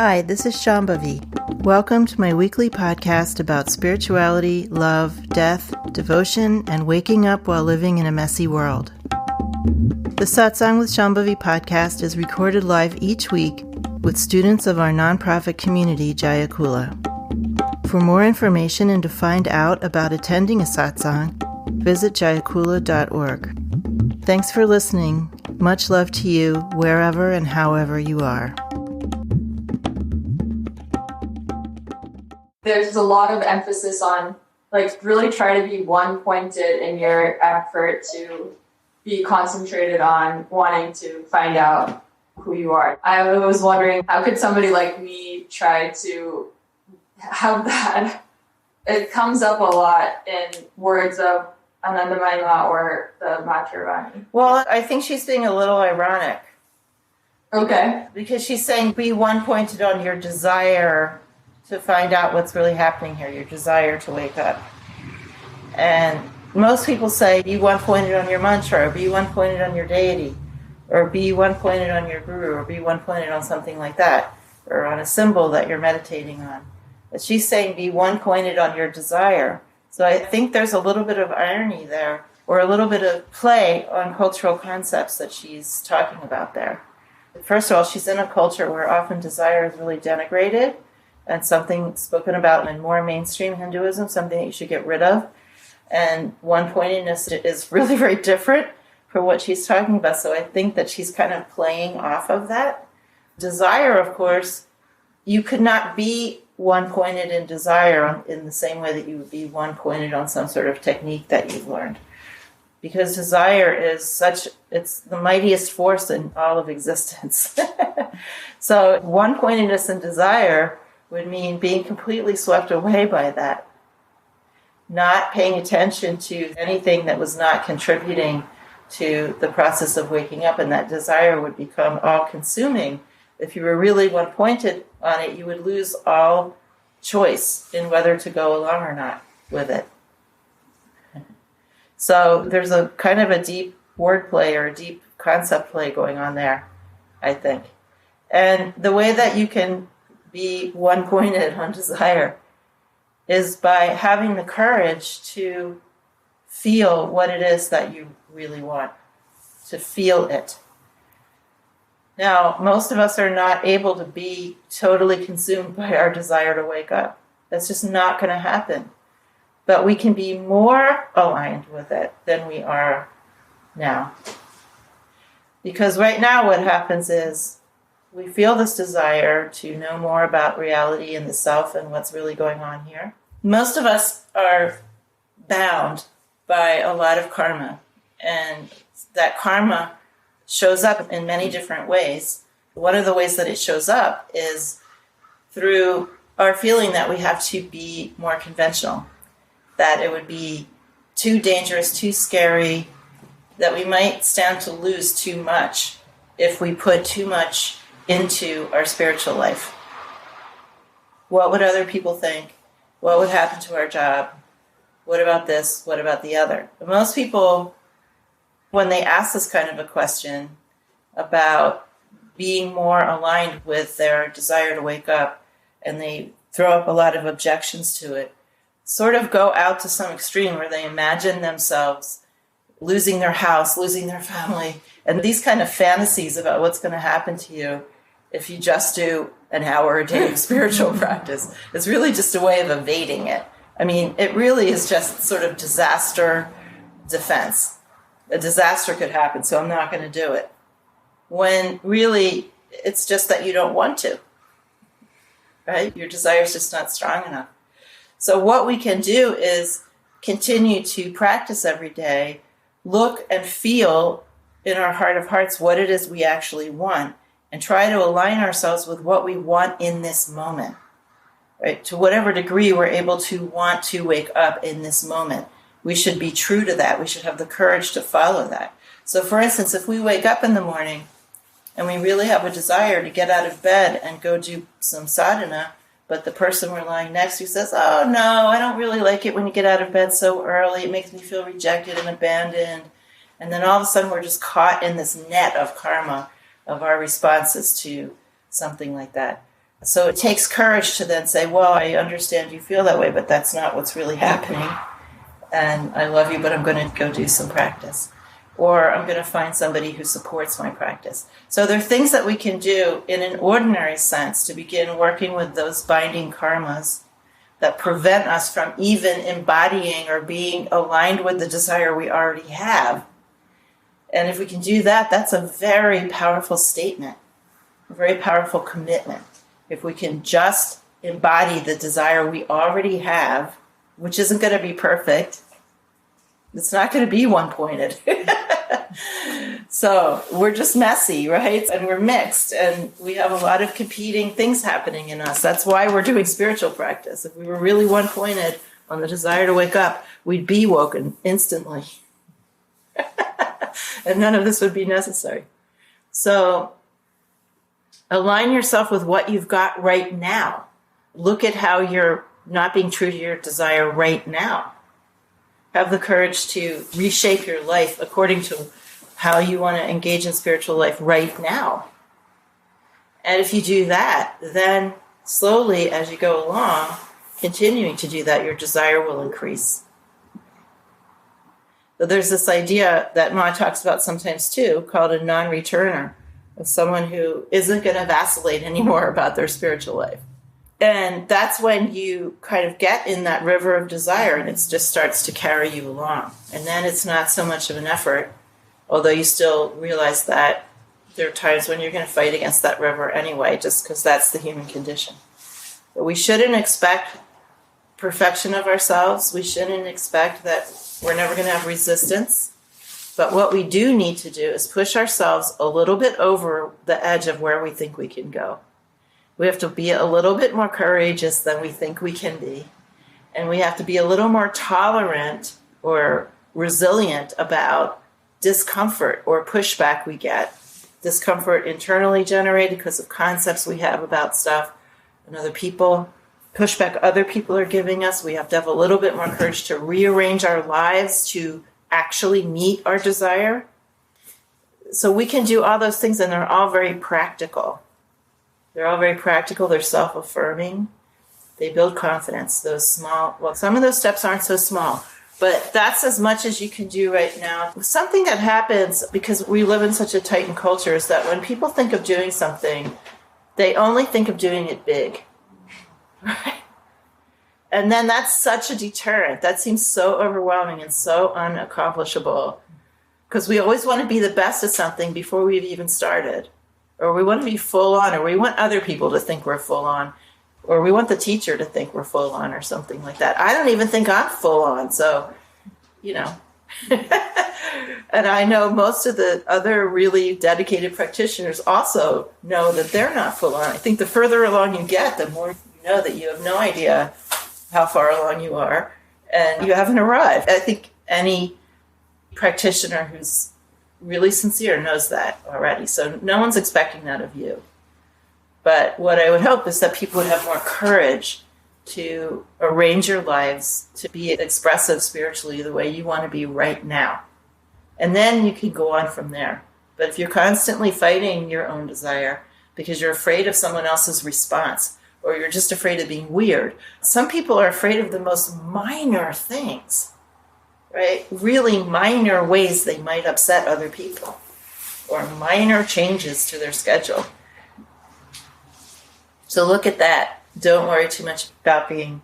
Hi, this is Shambhavi. Welcome to my weekly podcast about spirituality, love, death, devotion, and waking up while living in a messy world. The Satsang with Shambhavi podcast is recorded live each week with students of our nonprofit community, Jayakula. For more information and to find out about attending a satsang, visit jayakula.org. Thanks for listening. Much love to you, wherever and however you are. There's a lot of emphasis on really try to be one-pointed in your effort to be concentrated on wanting to find out who you are. I was wondering, how could somebody like me try to have that? It comes up a lot in words of Anandamaya or the Matravani. Well, I think she's being a little ironic. Okay. Because she's saying be one-pointed on your desire to find out what's really happening here, your desire to wake up. And most people say be one-pointed on your mantra, or be one-pointed on your deity, or be one-pointed on your guru, or be one-pointed on something like that, or on a symbol that you're meditating on. But she's saying be one-pointed on your desire. So I think there's a little bit of irony there, or a little bit of play on cultural concepts that she's talking about there. First of all, she's in a culture where often desire is really denigrated, and something spoken about in more mainstream Hinduism, something that you should get rid of. And one-pointedness is really very different from what she's talking about. So I think that she's kind of playing off of that. Desire, of course, you could not be one-pointed in desire in the same way that you would be one-pointed on some sort of technique that you've learned. Because desire is it's the mightiest force in all of existence. So one-pointedness in desire would mean being completely swept away by that. Not paying attention to anything that was not contributing to the process of waking up, and that desire would become all-consuming. If you were really one-pointed on it, you would lose all choice in whether to go along or not with it. So there's a kind of a deep wordplay or a deep concept play going on there, I think. And the way that you can be one-pointed on desire is by having the courage to feel what it is that you really want, to feel it. Now, most of us are not able to be totally consumed by our desire to wake up. That's just not going to happen. But we can be more aligned with it than we are now. Because right now what happens is we feel this desire to know more about reality and the self and what's really going on here. Most of us are bound by a lot of karma, and that karma shows up in many different ways. One of the ways that it shows up is through our feeling that we have to be more conventional, that it would be too dangerous, too scary, that we might stand to lose too much if we put too much into our spiritual life. What would other people think? What would happen to our job? What about this? What about the other? But most people, when they ask this kind of a question about being more aligned with their desire to wake up, and they throw up a lot of objections to it, sort of go out to some extreme where they imagine themselves losing their house, losing their family, and these kind of fantasies about what's going to happen to you if you just do an hour a day of spiritual practice. It's really just a way of evading it. I mean, it really is just sort of disaster defense. A disaster could happen, so I'm not going to do it. When really, it's just that you don't want to, right? Your desire is just not strong enough. So what we can do is continue to practice every day, look and feel in our heart of hearts what it is we actually want, and try to align ourselves with what we want in this moment, right? To whatever degree we're able to want to wake up in this moment, we should be true to that. We should have the courage to follow that. So for instance, if we wake up in the morning and we really have a desire to get out of bed and go do some sadhana, but the person we're lying next to says, oh no, I don't really like it when you get out of bed so early. It makes me feel rejected and abandoned. And then all of a sudden we're just caught in this net of karma of our responses to something like that. So it takes courage to then say, well, I understand you feel that way, but that's not what's really happening. And I love you, but I'm going to go do some practice. Or I'm going to find somebody who supports my practice. So there are things that we can do in an ordinary sense to begin working with those binding karmas that prevent us from even embodying or being aligned with the desire we already have. And if we can do that, that's a very powerful statement, a very powerful commitment. If we can just embody the desire we already have, which isn't going to be perfect, it's not going to be one-pointed. So we're just messy, right? And we're mixed, and we have a lot of competing things happening in us. That's why we're doing spiritual practice. If we were really one-pointed on the desire to wake up, we'd be woken instantly. And none of this would be necessary. So align yourself with what you've got right now. Look at how you're not being true to your desire right now. Have the courage to reshape your life according to how you want to engage in spiritual life right now. And if you do that, then slowly as you go along, continuing to do that, your desire will increase. So there's this idea that Ma talks about sometimes too, called a non-returner, of someone who isn't going to vacillate anymore about their spiritual life. And that's when you kind of get in that river of desire and it just starts to carry you along. And then it's not so much of an effort, although you still realize that there are times when you're going to fight against that river anyway, just because that's the human condition. But we shouldn't expect perfection of ourselves. We shouldn't expect that we're never going to have resistance. But what we do need to do is push ourselves a little bit over the edge of where we think we can go. We have to be a little bit more courageous than we think we can be. And we have to be a little more tolerant or resilient about discomfort or pushback we get. Discomfort internally generated because of concepts we have about stuff and other people. Pushback other people are giving us. We have to have a little bit more courage to rearrange our lives to actually meet our desire. So we can do all those things, and they're all very practical. They're all very practical. They're self-affirming. They build confidence. Those small, well, some of those steps aren't so small, but that's as much as you can do right now. Something that happens because we live in such a tightened culture is that when people think of doing something, they only think of doing it big, right? And then that's such a deterrent. That seems so overwhelming and so unaccomplishable because we always want to be the best at something before we've even started. Or we want to be full on, or we want other people to think we're full on, or we want the teacher to think we're full on or something like that. I don't even think I'm full on. So, you know, and I know most of the other really dedicated practitioners also know that they're not full on. I think the further along you get, the more you know that you have no idea how far along you are and you haven't arrived. I think any practitioner who's really sincere knows that already. So no one's expecting that of you. But what I would hope is that people would have more courage to arrange your lives to be expressive spiritually the way you want to be right now. And then you can go on from there. But if you're constantly fighting your own desire because you're afraid of someone else's response, or you're just afraid of being weird, some people are afraid of the most minor things. Right? Really minor ways they might upset other people or minor changes to their schedule. So look at that. Don't worry too much about being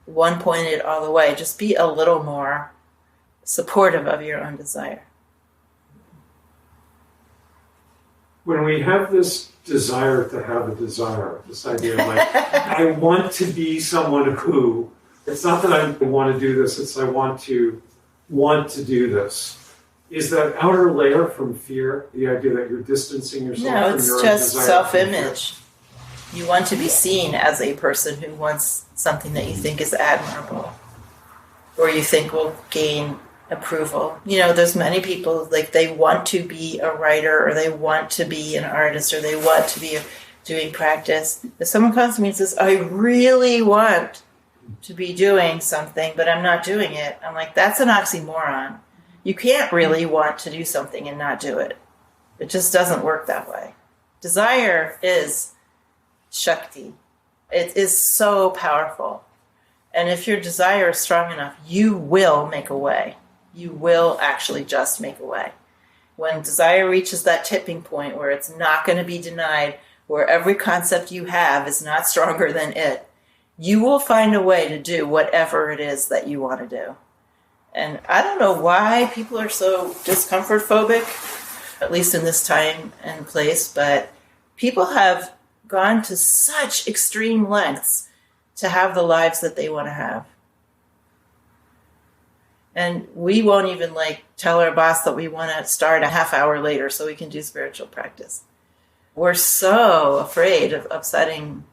one-pointed all the way. Just be a little more supportive of your own desire. When we have this desire to have a desire, this idea of like, I want to be someone who, it's not that I want to do this, it's I want to do this. Is that outer layer from fear, the idea that you're distancing yourself from your own desire? No, it's just self-image. You want to be seen as a person who wants something that you think is admirable or you think will gain approval. You know, there's many people, like, they want to be a writer or they want to be an artist or they want to be doing practice. If someone comes to me and says, I really want to be doing something, but I'm not doing it, I'm like, that's an oxymoron. You can't really want to do something and not do it. It just doesn't work that way. Desire is Shakti. It is so powerful. And if your desire is strong enough, you will make a way. You will actually just make a way. When desire reaches that tipping point where it's not going to be denied, where every concept you have is not stronger than it, you will find a way to do whatever it is that you want to do. And I don't know why people are so discomfort phobic, at least in this time and place, but people have gone to such extreme lengths to have the lives that they want to have. And we won't even tell our boss that we want to start a half hour later so we can do spiritual practice. We're so afraid of upsetting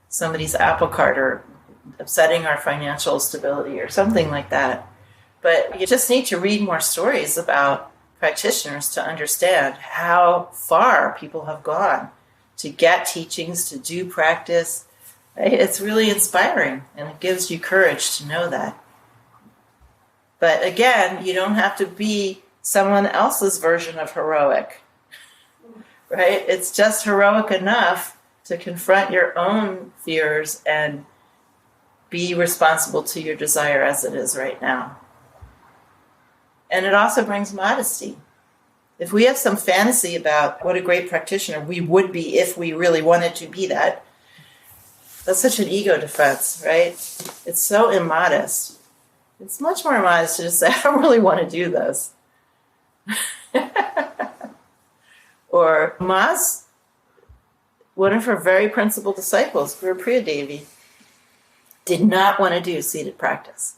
somebody's apple cart or upsetting our financial stability or something like that. But you just need to read more stories about practitioners to understand how far people have gone to get teachings, to do practice. It's really inspiring, and it gives you courage to know that. But again, you don't have to be someone else's version of heroic, right? It's just heroic enough to confront your own fears and be responsible to your desire as it is right now. And it also brings modesty. If we have some fantasy about what a great practitioner we would be if we really wanted to be that, that's such an ego defense, right? It's so immodest. It's much more modest to just say, I don't really want to do this. Or Ma's, one of her very principal disciples, Guru Priya Devi, did not want to do seated practice.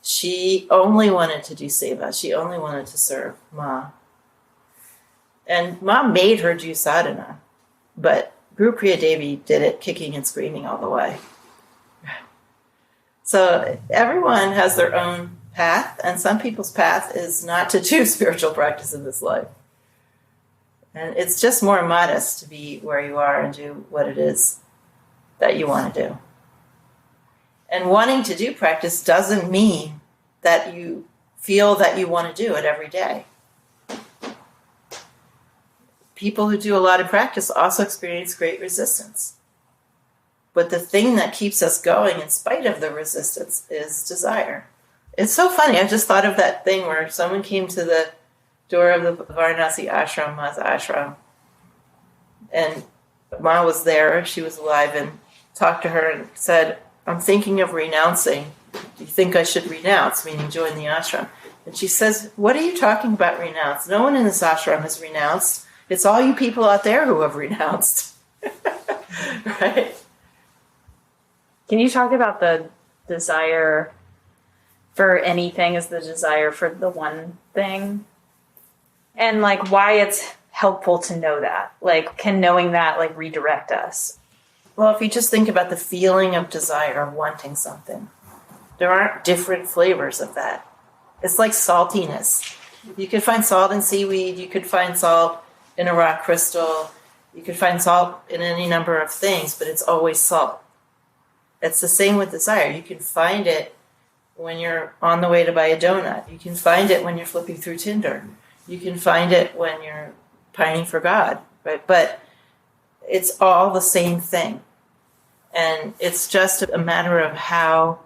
She only wanted to do seva. She only wanted to serve Ma. And Ma made her do sadhana, but Guru Priya Devi did it kicking and screaming all the way. So everyone has their own path, and some people's path is not to do spiritual practice in this life. And it's just more modest to be where you are and do what it is that you want to do. And wanting to do practice doesn't mean that you feel that you want to do it every day. People who do a lot of practice also experience great resistance. But the thing that keeps us going in spite of the resistance is desire. It's so funny. I just thought of that thing where someone came to the door of the Varanasi ashram, Ma's ashram, and Ma was there, she was alive, and talked to her and said, I'm thinking of renouncing. Do you think I should renounce, meaning join the ashram? And she says, what are you talking about renounce? No one in this ashram has renounced. It's all you people out there who have renounced. Right? Can you talk about the desire for anything as the desire for the one thing? And why it's helpful to know that? Can knowing that redirect us? Well, if you just think about the feeling of desire, of wanting something, there aren't different flavors of that. It's like saltiness. You could find salt in seaweed, you could find salt in a rock crystal, you could find salt in any number of things, but it's always salt. It's the same with desire. You can find it when you're on the way to buy a donut. You can find it when you're flipping through Tinder. You can find it when you're pining for God, right? But it's all the same thing. And it's just a matter of how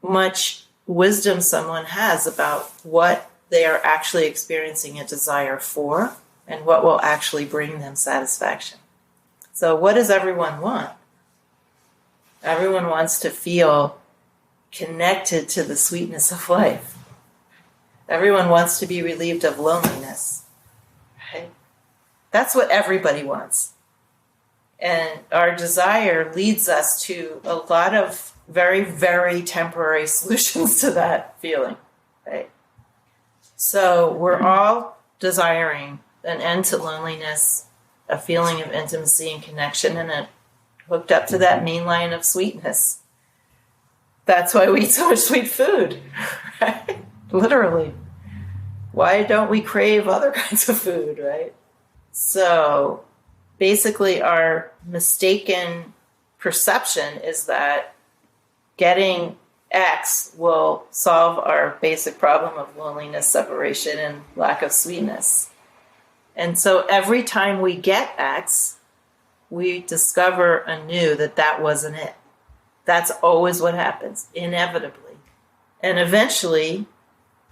much wisdom someone has about what they are actually experiencing a desire for and what will actually bring them satisfaction. So what does everyone want? Everyone wants to feel connected to the sweetness of life. Everyone wants to be relieved of loneliness. Right? That's what everybody wants. And our desire leads us to a lot of very, very temporary solutions to that feeling. Right? So we're all desiring an end to loneliness, a feeling of intimacy and connection, and it hooked up to that main line of sweetness. That's why we eat so much sweet food, right? Literally. Why don't we crave other kinds of food, right? So basically our mistaken perception is that getting X will solve our basic problem of loneliness, separation, and lack of sweetness. And so every time we get X, we discover anew that that wasn't it. That's always what happens, inevitably. And eventually,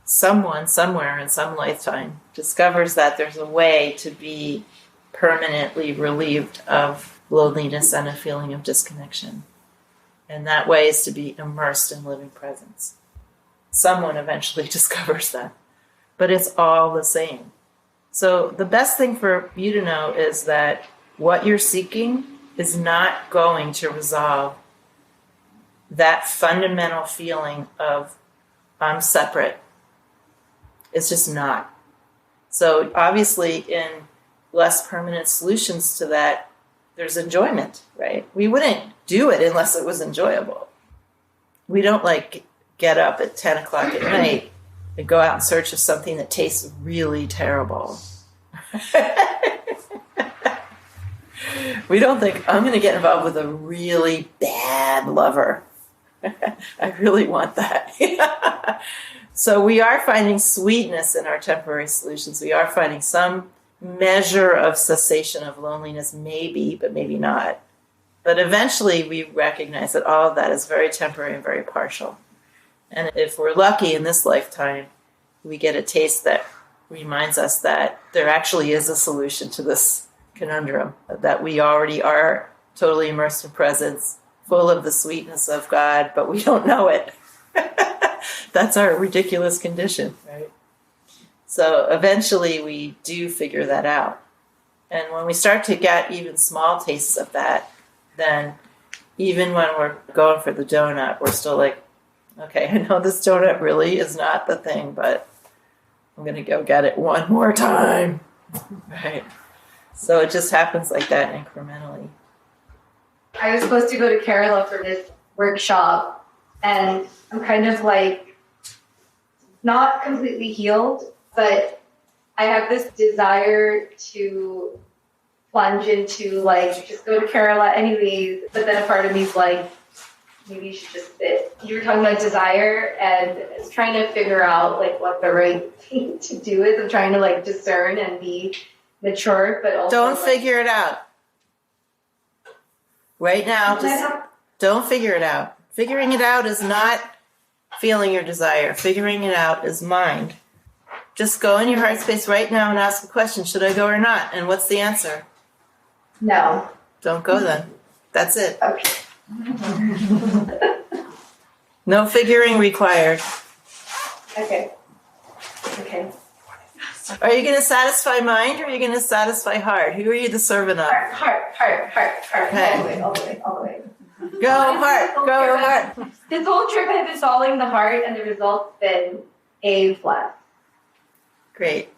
someone, somewhere in some lifetime, discovers that there's a way to be permanently relieved of loneliness and a feeling of disconnection. And that way is to be immersed in living presence. Someone eventually discovers that. But it's all the same. So the best thing for you to know is that what you're seeking is not going to resolve that fundamental feeling of I'm separate. It's just not. So obviously in less permanent solutions to that, there's enjoyment, right? We wouldn't do it unless it was enjoyable. We don't get up at 10 o'clock at night and go out in search of something that tastes really terrible. We don't think, I'm going to get involved with a really bad lover. I really want that. So we are finding sweetness in our temporary solutions. We are finding some measure of cessation of loneliness, maybe, but maybe not. But eventually we recognize that all of that is very temporary and very partial. And if we're lucky in this lifetime, we get a taste that reminds us that there actually is a solution to this conundrum, that we already are totally immersed in presence, full of the sweetness of God, but we don't know it. That's our ridiculous condition, right? So eventually we do figure that out. And when we start to get even small tastes of that, then even when we're going for the donut, we're still like, okay, I know this donut really is not the thing, but I'm going to go get it one more time, right? So it just happens like that incrementally. I was supposed to go to Kerala for this workshop, and I'm kind of not completely healed, but I have this desire to plunge into just go to Kerala anyways, but then a part of me is like, maybe you should just sit. You were talking about desire, and I was trying to figure out what the right thing to do is. I'm trying to discern and be mature, but also don't figure it out. Right now, just don't figure it out. Figuring it out is not feeling your desire. Figuring it out is mind. Just go in your heart space right now and ask the question, should I go or not? And what's the answer? No. Don't go then. That's it. Okay. No figuring required. Okay. Are you going to satisfy mind or are you going to satisfy heart? Who are you the servant of? Heart. Okay. All the way. Go heart. This whole trip I've been following the heart, and the result's been A+. Great.